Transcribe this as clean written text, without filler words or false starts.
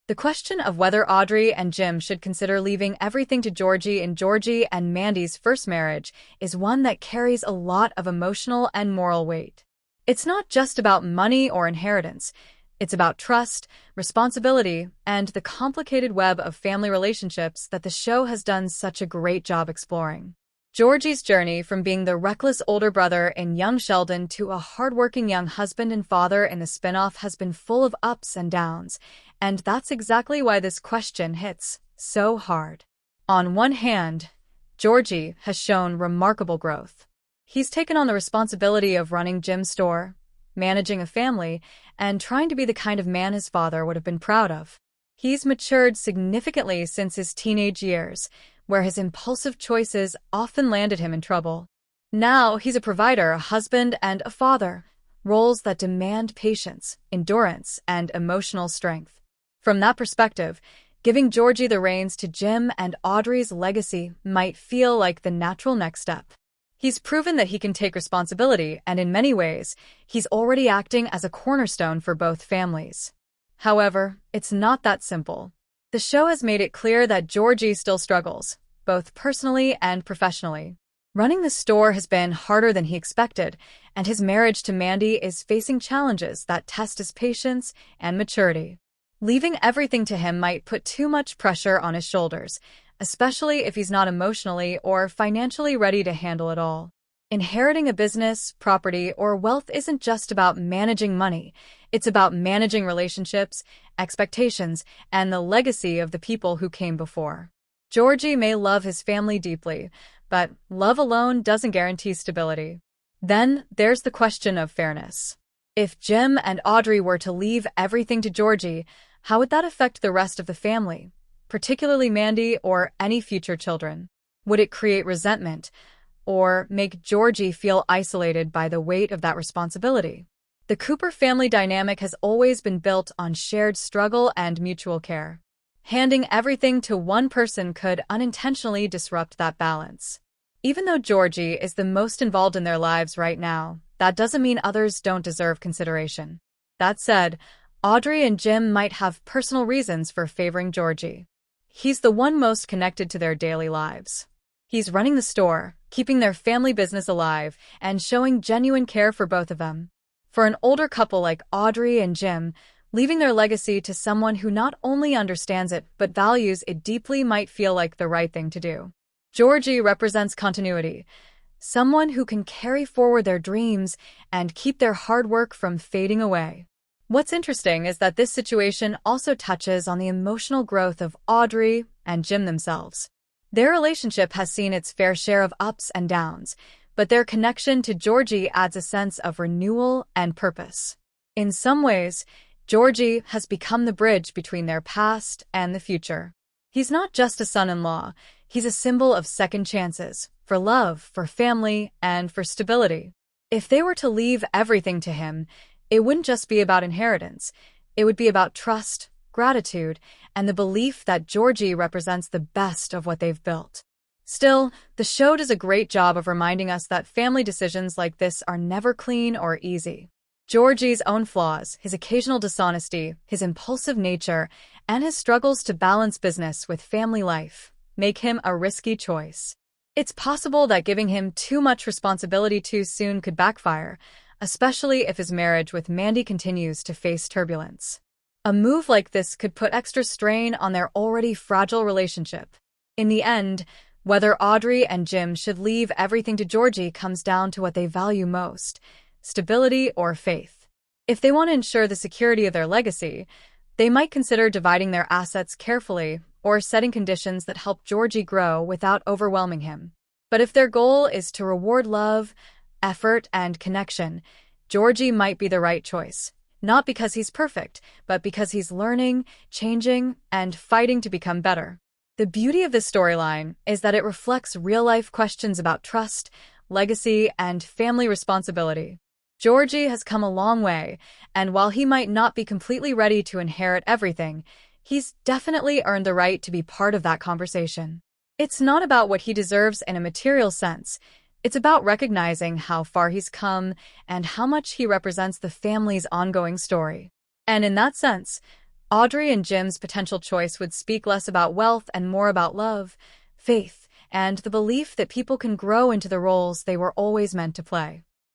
The question of whether Audrey and Jim should consider leaving everything to Georgie in Georgie and Mandy's first marriage is one that carries a lot of emotional and moral weight. It's not just about money or inheritance. It's about trust, responsibility, and the complicated web of family relationships that the show has done such a great job exploring. Georgie's journey from being the reckless older brother in young Sheldon to a hardworking young husband and father in the spin-off has been full of ups and downs, and that's exactly why this question hits so hard. On one hand, Georgie has shown remarkable growth. He's taken on the responsibility of running Jim's store, managing a family, and trying to be the kind of man his father would have been proud of. He's matured significantly since his teenage years, where his impulsive choices often landed him in trouble. Now he's a provider, a husband, and a father, roles that demand patience, endurance, and emotional strength. From that perspective, giving Georgie the reins to Jim and Audrey's legacy might feel like the natural next step. He's proven that he can take responsibility, and in many ways, he's already acting as a cornerstone for both families. However, it's not that simple. The show has made it clear that Georgie still struggles, both personally and professionally. Running the store has been harder than he expected, and his marriage to Mandy is facing challenges that test his patience and maturity. Leaving everything to him might put too much pressure on his shoulders, especially if he's not emotionally or financially ready to handle it all. Inheriting a business, property, or wealth isn't just about managing money. It's about managing relationships, expectations, and the legacy of the people who came before. Georgie may love his family deeply, but love alone doesn't guarantee stability. Then there's the question of fairness. If Jim and Audrey were to leave everything to Georgie, how would that affect the rest of the family, particularly Mandy or any future children? Would it create resentment, or make Georgie feel isolated by the weight of that responsibility? The Cooper family dynamic has always been built on shared struggle and mutual care. Handing everything to one person could unintentionally disrupt that balance. Even though Georgie is the most involved in their lives right now, that doesn't mean others don't deserve consideration. That said, Audrey and Jim might have personal reasons for favoring Georgie. He's the one most connected to their daily lives. He's running the store, keeping their family business alive, and showing genuine care for both of them. For an older couple like Audrey and Jim, leaving their legacy to someone who not only understands it but values it deeply might feel like the right thing to do. Georgie represents continuity, someone who can carry forward their dreams and keep their hard work from fading away. What's interesting is that this situation also touches on the emotional growth of Audrey and Jim themselves. Their relationship has seen its fair share of ups and downs, but their connection to Georgie adds a sense of renewal and purpose. In some ways, Georgie has become the bridge between their past and the future. He's not just a son-in-law, he's a symbol of second chances, for love, for family, and for stability. If they were to leave everything to him, it wouldn't just be about inheritance. It would be about trust, gratitude, and the belief that Georgie represents the best of what they've built. Still, the show does a great job of reminding us that family decisions like this are never clean or easy. Georgie's own flaws, his occasional dishonesty, his impulsive nature, and his struggles to balance business with family life make him a risky choice. It's possible that giving him too much responsibility too soon could backfire, especially if his marriage with Mandy continues to face turbulence. A move like this could put extra strain on their already fragile relationship. In the end, whether Audrey and Jim should leave everything to Georgie comes down to what they value most: stability or faith. If they want to ensure the security of their legacy, they might consider dividing their assets carefully or setting conditions that help Georgie grow without overwhelming him. But if their goal is to reward love, effort, and connection, Georgie might be the right choice. Not because he's perfect, but because he's learning, changing, and fighting to become better. The beauty of this storyline is that it reflects real-life questions about trust, legacy, and family responsibility. Georgie has come a long way, and while he might not be completely ready to inherit everything, he's definitely earned the right to be part of that conversation. It's not about what he deserves in a material sense. It's about recognizing how far he's come and how much he represents the family's ongoing story. And in that sense, Audrey and Jim's potential choice would speak less about wealth and more about love, faith, and the belief that people can grow into the roles they were always meant to play.